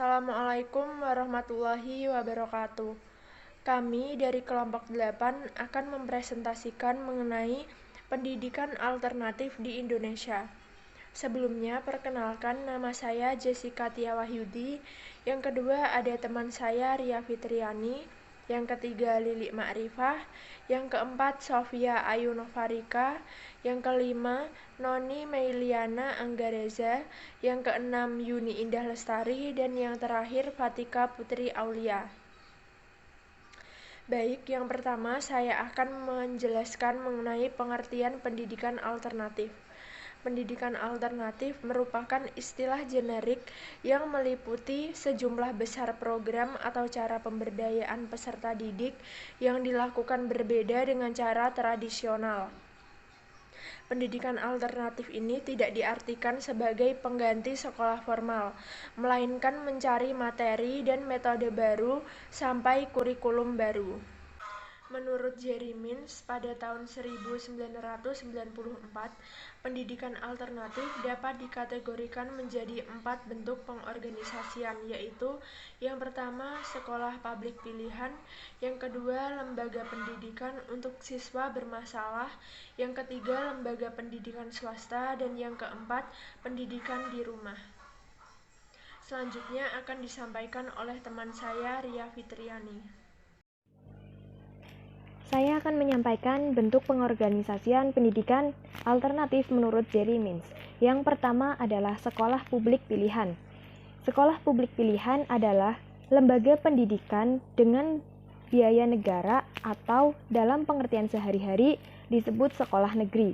Assalamualaikum warahmatullahi wabarakatuh. Kami dari kelompok 8 akan mempresentasikan mengenai pendidikan alternatif di Indonesia. Sebelumnya, perkenalkan, nama saya Jessica Tia Wahyudi. Yang kedua ada teman saya Ria Fitriani. Yang ketiga Lili Ma'rifah. Yang keempat Sofia Ayu Novarika. Yang kelima Noni Meiliana Anggareza. Yang keenam Yuni Indah Lestari. Dan yang terakhir Fatika Putri Aulia. Baik, yang pertama saya akan menjelaskan mengenai pengertian pendidikan alternatif. Pendidikan alternatif merupakan istilah generik yang meliputi sejumlah besar program atau cara pemberdayaan peserta didik yang dilakukan berbeda dengan cara tradisional. Pendidikan alternatif ini tidak diartikan sebagai pengganti sekolah formal, melainkan mencari materi dan metode baru sampai kurikulum baru. Menurut Jerry Mintz, pada tahun 1994, pendidikan alternatif dapat dikategorikan menjadi 4 bentuk pengorganisasian, yaitu yang pertama, sekolah publik pilihan, yang kedua, lembaga pendidikan untuk siswa bermasalah, yang ketiga, lembaga pendidikan swasta, dan yang keempat, pendidikan di rumah. Selanjutnya akan disampaikan oleh teman saya, Ria Fitriani. Saya akan menyampaikan bentuk pengorganisasian pendidikan alternatif menurut Jerry Mintz. Yang pertama adalah sekolah publik pilihan. Sekolah publik pilihan adalah lembaga pendidikan dengan biaya negara atau dalam pengertian sehari-hari disebut sekolah negeri,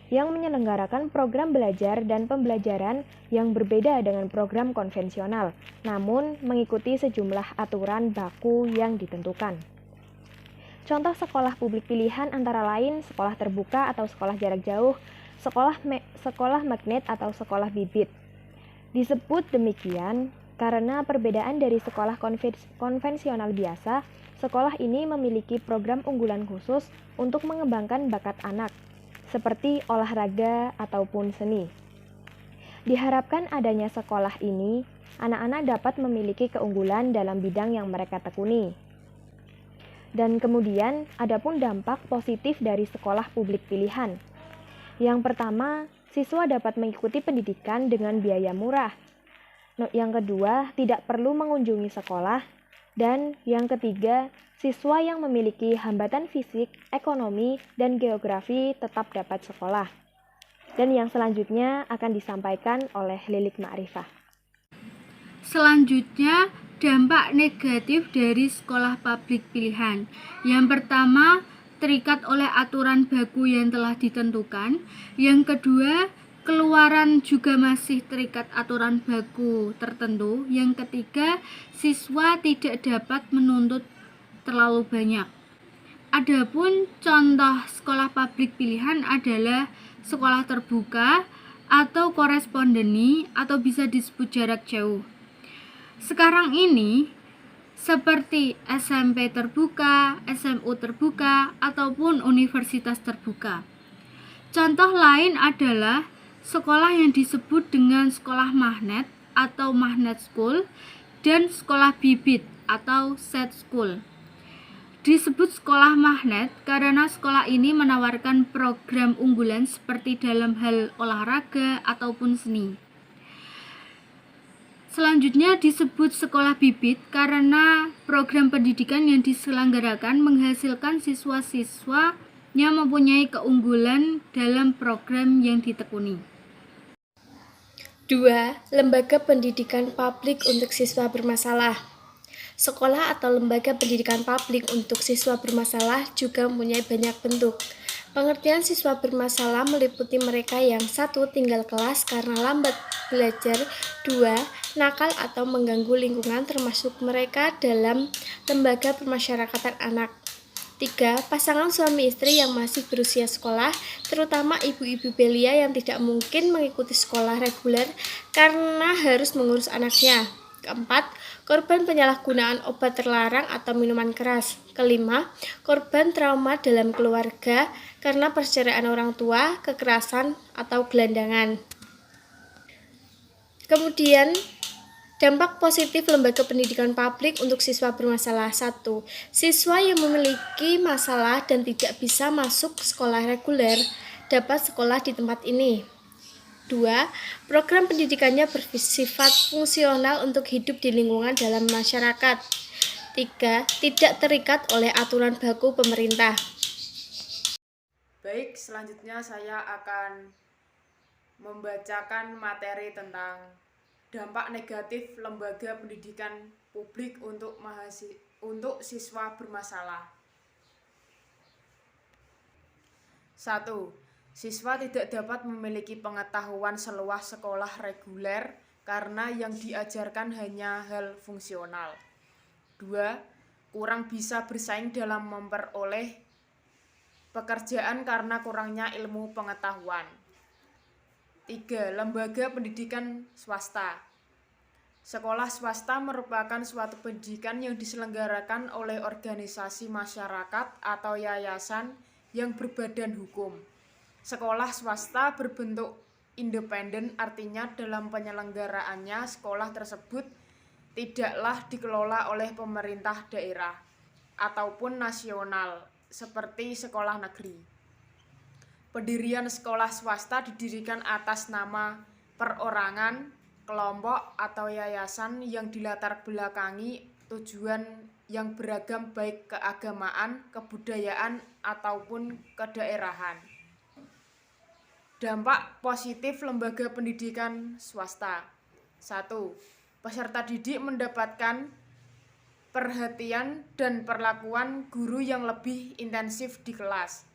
yang menyelenggarakan program belajar dan pembelajaran yang berbeda dengan program konvensional, namun mengikuti sejumlah aturan baku yang ditentukan. Contoh sekolah publik pilihan antara lain sekolah terbuka atau sekolah jarak jauh, sekolah magnet atau sekolah bibit. Disebut demikian karena perbedaan dari sekolah konvensional biasa, sekolah ini memiliki program unggulan khusus untuk mengembangkan bakat anak, seperti olahraga ataupun seni. Diharapkan adanya sekolah ini, anak-anak dapat memiliki keunggulan dalam bidang yang mereka tekuni. Dan kemudian, adapun dampak positif dari sekolah publik pilihan. Yang pertama, siswa dapat mengikuti pendidikan dengan biaya murah. Yang kedua, tidak perlu mengunjungi sekolah. Dan yang ketiga, siswa yang memiliki hambatan fisik, ekonomi, dan geografi tetap dapat sekolah. Dan yang selanjutnya akan disampaikan oleh Lilik Ma'rifah. Selanjutnya, dampak negatif dari sekolah publik pilihan. Yang pertama, terikat oleh aturan baku yang telah ditentukan. Yang kedua, keluaran juga masih terikat aturan baku tertentu. Yang ketiga, siswa tidak dapat menuntut terlalu banyak. Adapun contoh sekolah publik pilihan adalah sekolah terbuka atau korespondeni atau bisa disebut jarak jauh. Sekarang ini seperti SMP terbuka, SMU terbuka, ataupun universitas terbuka. Contoh lain adalah sekolah yang disebut dengan sekolah magnet atau magnet school dan sekolah bibit atau set school. Disebut sekolah magnet karena sekolah ini menawarkan program unggulan seperti dalam hal olahraga ataupun seni. Selanjutnya disebut sekolah bibit karena program pendidikan yang diselenggarakan menghasilkan siswa-siswa yang mempunyai keunggulan dalam program yang ditekuni. 2. Lembaga pendidikan publik untuk siswa bermasalah. Sekolah atau lembaga pendidikan publik untuk siswa bermasalah juga mempunyai banyak bentuk. Pengertian siswa bermasalah meliputi mereka yang 1. Tinggal kelas karena lambat belajar, 2. Nakal atau mengganggu lingkungan termasuk mereka dalam lembaga permasyarakatan anak, 3. Pasangan suami istri yang masih berusia sekolah, terutama ibu-ibu belia yang tidak mungkin mengikuti sekolah reguler karena harus mengurus anaknya. Keempat, korban penyalahgunaan obat terlarang atau minuman keras. Kelima, korban trauma dalam keluarga karena perceraian orang tua, kekerasan, atau gelandangan. Kemudian, Dampak positif lembaga pendidikan publik untuk siswa bermasalah. 1. Siswa yang memiliki masalah dan tidak bisa masuk sekolah reguler dapat sekolah di tempat ini. 2. Program pendidikannya bersifat fungsional untuk hidup di lingkungan dalam masyarakat. 3. Tidak terikat oleh aturan baku pemerintah. Baik, selanjutnya saya akan membacakan materi tentang dampak negatif lembaga pendidikan publik untuk siswa bermasalah. 1. Siswa tidak dapat memiliki pengetahuan seluas sekolah reguler karena yang diajarkan hanya hal fungsional. 2. Kurang bisa bersaing dalam memperoleh pekerjaan karena kurangnya ilmu pengetahuan. 3. Lembaga pendidikan swasta. Sekolah swasta merupakan suatu pendidikan yang diselenggarakan oleh organisasi masyarakat atau yayasan yang berbadan hukum. Sekolah swasta berbentuk independen, artinya dalam penyelenggaraannya sekolah tersebut tidaklah dikelola oleh pemerintah daerah ataupun nasional seperti sekolah negeri. Pendirian sekolah swasta didirikan atas nama perorangan, kelompok, atau yayasan yang dilatar belakangi tujuan yang beragam baik keagamaan, kebudayaan, ataupun kedaerahan. Dampak positif lembaga pendidikan swasta. 1. Peserta didik mendapatkan perhatian dan perlakuan guru yang lebih intensif di kelas.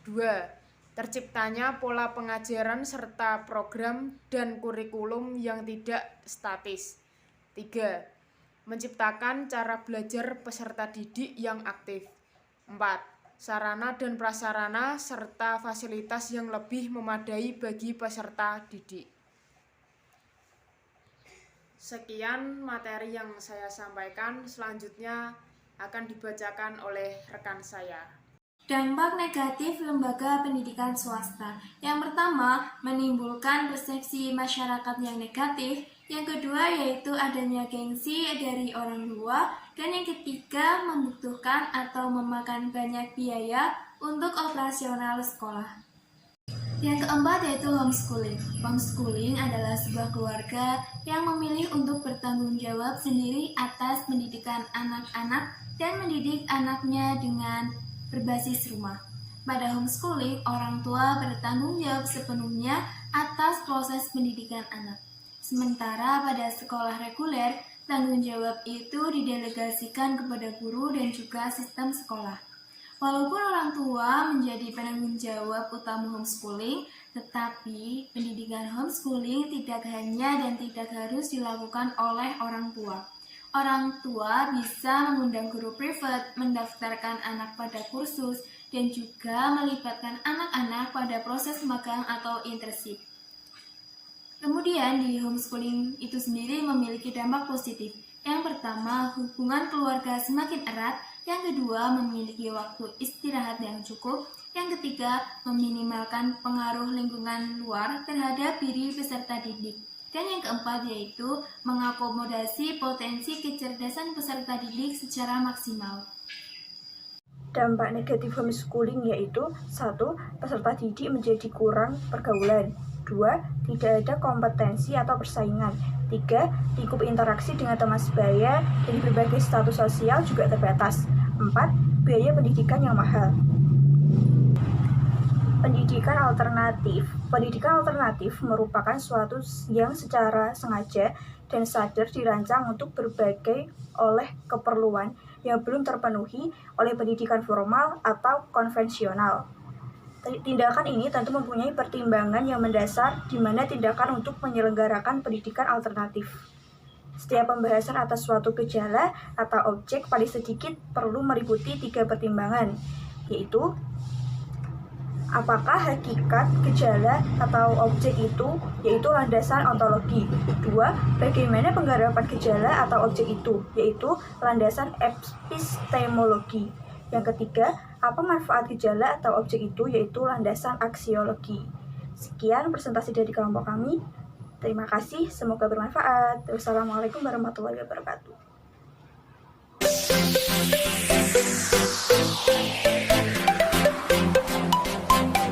2. Terciptanya pola pengajaran serta program dan kurikulum yang tidak statis. 3. Menciptakan cara belajar peserta didik yang aktif. 4. Sarana dan prasarana serta fasilitas yang lebih memadai bagi peserta didik. Sekian materi yang saya sampaikan, selanjutnya akan dibacakan oleh rekan saya. Dampak negatif lembaga pendidikan swasta. Yang pertama, menimbulkan persepsi masyarakat yang negatif. Yang kedua, yaitu adanya gengsi dari orang tua. Dan yang ketiga, membutuhkan atau memakan banyak biaya untuk operasional sekolah. Yang keempat, yaitu homeschooling. Homeschooling adalah sebuah keluarga yang memilih untuk bertanggung jawab sendiri atas pendidikan anak-anak dan mendidik anaknya dengan berbasis rumah. Pada homeschooling, orang tua bertanggung jawab sepenuhnya atas proses pendidikan anak. Sementara pada sekolah reguler, tanggung jawab itu didelegasikan kepada guru dan juga sistem sekolah. Walaupun orang tua menjadi penanggung jawab utama homeschooling, tetapi pendidikan homeschooling tidak hanya dan tidak harus dilakukan oleh orang tua. Orang tua bisa mengundang guru privat, mendaftarkan anak pada kursus, dan juga melibatkan anak-anak pada proses magang atau internship. Kemudian di homeschooling itu sendiri memiliki dampak positif. Yang pertama, hubungan keluarga semakin erat. Yang kedua, memiliki waktu istirahat yang cukup. Yang ketiga, meminimalkan pengaruh lingkungan luar terhadap diri peserta didik. Dan yang keempat, yaitu mengakomodasi potensi kecerdasan peserta didik secara maksimal. Dampak negatif homeschooling yaitu 1. Peserta didik menjadi kurang pergaulan. 2. Tidak ada kompetensi atau persaingan. 3. Lingkup interaksi dengan teman sebaya dari berbagai status sosial juga terbatas. 4. Biaya pendidikan yang mahal. Pendidikan alternatif. Pendidikan alternatif merupakan suatu yang secara sengaja dan sadar dirancang untuk berbagai oleh keperluan yang belum terpenuhi oleh pendidikan formal atau konvensional. Tindakan ini tentu mempunyai pertimbangan yang mendasar di mana tindakan untuk menyelenggarakan pendidikan alternatif. Setiap pembahasan atas suatu gejala atau objek paling sedikit perlu meliputi 3 pertimbangan, yaitu apakah hakikat gejala atau objek itu, yaitu landasan ontologi. 2. Bagaimana penggarapan gejala atau objek itu, yaitu landasan epistemologi. Yang ketiga, apa manfaat gejala atau objek itu, yaitu landasan aksiologi. Sekian presentasi dari kelompok kami. Terima kasih, semoga bermanfaat. Wassalamualaikum warahmatullahi wabarakatuh.